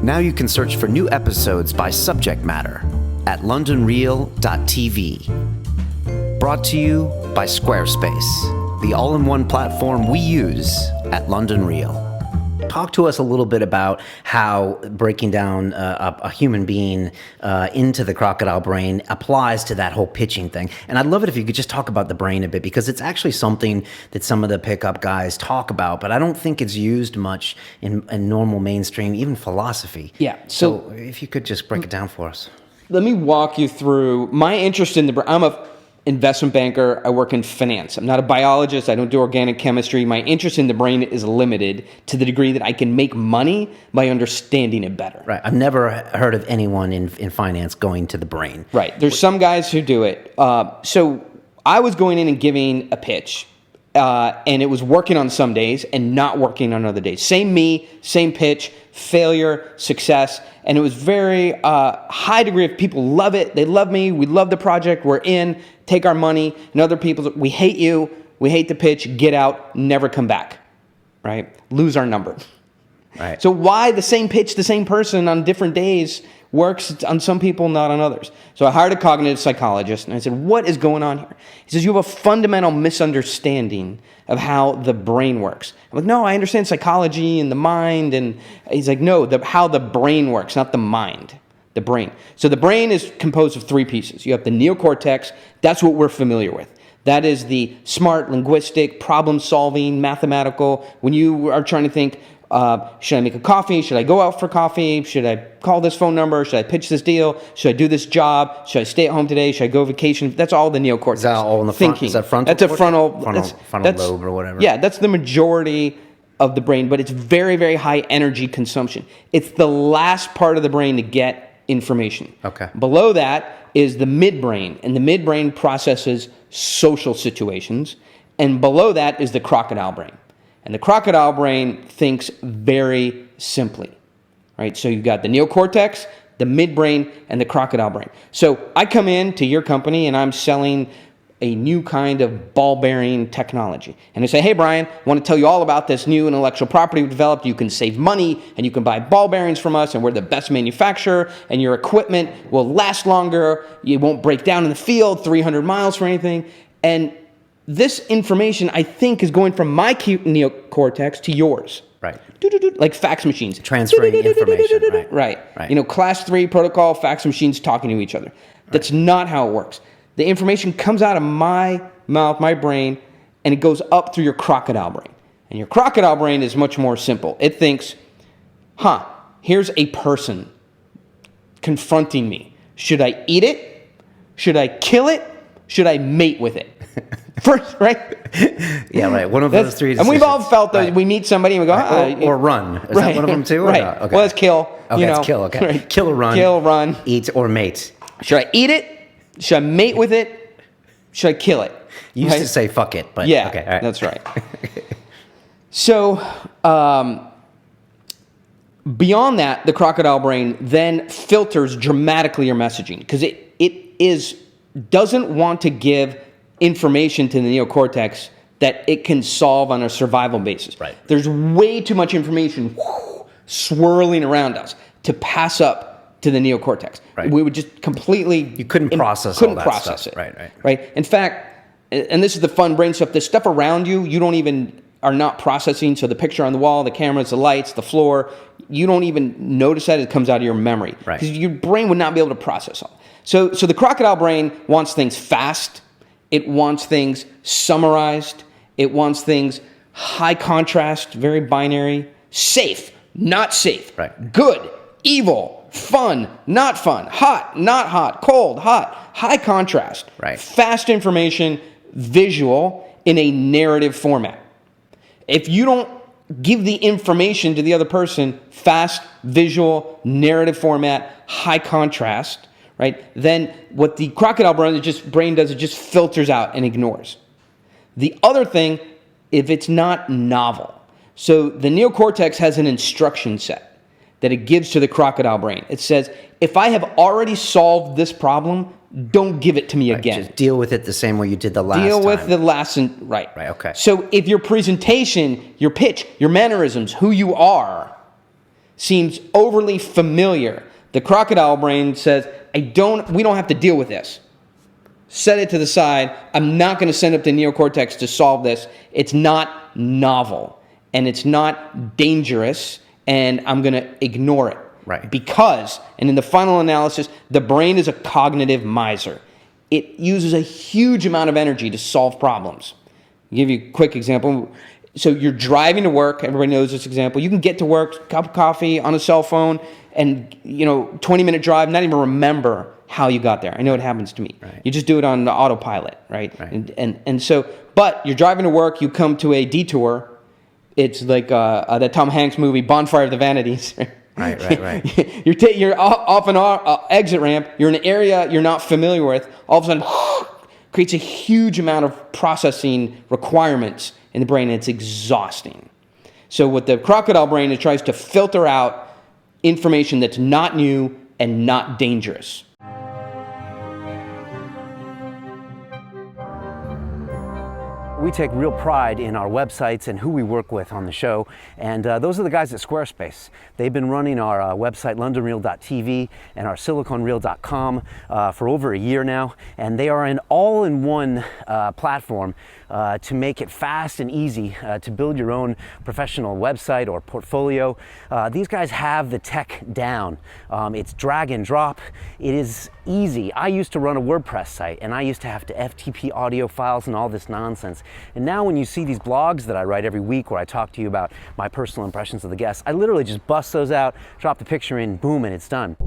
Now you can search for new episodes by subject matter at londonreal.tv. Brought to you by Squarespace, the all-in-one platform we use at London Real. Talk to us a little bit about how breaking down a human being into the crocodile brain applies to that whole pitching thing. And I'd love it if you could just talk about the brain a bit, because it's actually something that some of the pickup guys talk about, but I don't think it's used much in normal mainstream, even philosophy. Yeah. So if you could just break it down for us. Let me walk you through my interest in the brain. I'm a investment banker. I work in finance. I'm not a biologist. I don't do organic chemistry. My interest in the brain is limited to the degree that I can make money by understanding it better. Right. I've never heard of anyone in finance going to the brain. Right. There's some guys who do it. So I was going in and giving a pitch, and it was working on some days and not working on other days. Same me, same pitch, failure, success. And it was very high degree of people love it. They love me. We love the project. We're in. Take our money. And other people, we hate you. We hate the pitch. Get out. Never come back. Right? Lose our number. Right. So why the same pitch, the same person on different days works on some people, not on others? So I hired a cognitive psychologist, and I said, what is going on here? He says, you have a fundamental misunderstanding of how the brain works. I'm like, no, I understand psychology and the mind. And he's like, no, how the brain works, not the mind, the brain. So the brain is composed of three pieces. You have the neocortex. That's what we're familiar with. That is the smart, linguistic, problem-solving, mathematical. When you are trying to think, should I make a coffee? Should I go out for coffee? Should I call this phone number? Should I pitch this deal? Should I do this job? Should I stay at home today? Should I go vacation? That's all the neocortex. Is that all in the thinking? Is that frontal? That's a frontal lobe or whatever. Yeah, that's the majority of the brain, but it's very, very high energy consumption. It's the last part of the brain to get information. Okay. Below that is the midbrain, and the midbrain processes social situations, and below that is the crocodile brain. And the crocodile brain thinks very simply, right? So you've got the neocortex, the midbrain, and the crocodile brain. So I come in to your company and I'm selling a new kind of ball-bearing technology. And I say, hey, Brian, I want to tell you all about this new intellectual property we've developed. You can save money and you can buy ball bearings from us, and we're the best manufacturer, and your equipment will last longer. You won't break down in the field 300 miles for anything. And this information, I think, is going from my neocortex to yours. Right. Like fax machines. Transferring information. Right. You know, class 3 protocol, fax machines talking to each other. That's not how it works. The information comes out of my mouth, my brain, and it goes up through your crocodile brain. And your crocodile brain is much more simple. It thinks, here's a person confronting me. Should I eat it? Should I kill it? Should I mate with it? First, right? Yeah, right. One of those three decisions. And we've all felt that. Right. We meet somebody and we go, or run. Is that one of them too? Right. No? Okay. Well, it's kill. Okay, it's kill. Okay. Right. Kill or run. Kill, run. Eat or mate. Should I eat it? Should I mate with it? Should I kill it? You used to say fuck it, but yeah, okay, all right. That's right. So, beyond that, the crocodile brain then filters dramatically your messaging, because it doesn't want to give information to the neocortex that it can solve on a survival basis. Right. There's way too much information swirling around us to pass up to the neocortex. Right. We would just completely... You couldn't process all that stuff. It. Right. In fact, and this is the fun brain stuff, the stuff around you, you don't even are not processing. So the picture on the wall, the cameras, the lights, the floor, you don't even notice that. It comes out of your memory. Right. Because your brain would not be able to process all. So the crocodile brain wants things fast. It wants things summarized. It wants things high contrast, very binary, safe, not safe, right. Good, evil, fun, not fun, hot, not hot, cold, hot, high contrast, right. Fast information, visual in a narrative format. If you don't give the information to the other person, fast, visual, narrative format, high contrast, right? Then what the crocodile brain does, it just filters out and ignores. The other thing, if it's not novel. So the neocortex has an instruction set that it gives to the crocodile brain. It says, if I have already solved this problem, don't give it to me again. Just deal with it the same way you did the last time. Deal with the last, right. Right, okay. So if your presentation, your pitch, your mannerisms, who you are, seems overly familiar. The crocodile brain says, we don't have to deal with this. Set it to the side. I'm not going to send up the neocortex to solve this. It's not novel, and it's not dangerous, and I'm going to ignore it. Right. Because, and in the final analysis, the brain is a cognitive miser. It uses a huge amount of energy to solve problems. I'll give you a quick example. So you're driving to work. Everybody knows this example. You can get to work, cup of coffee, on a cell phone, and 20-minute drive, not even remember how you got there. I know it happens to me. Right. You just do it on the autopilot, right? Right. And so, but you're driving to work, you come to a detour. It's like that Tom Hanks movie, Bonfire of the Vanities. Right. You're off an exit ramp. You're in an area you're not familiar with. All of a sudden, creates a huge amount of processing requirements in the brain, and it's exhausting. So what the crocodile brain is, tries to filter out information that's not new and not dangerous. We take real pride in our websites and who we work with on the show, and those are the guys at Squarespace. They've been running our website londonreal.tv and our siliconreal.com for over a year now, and they are an all-in-one platform to make it fast and easy to build your own professional website or portfolio. These guys have the tech down. It's drag and drop. It is easy. I used to run a WordPress site, and I used to have to FTP audio files and all this nonsense. And now when you see these blogs that I write every week where I talk to you about my personal impressions of the guests, I literally just bust those out, drop the picture in, boom, and it's done.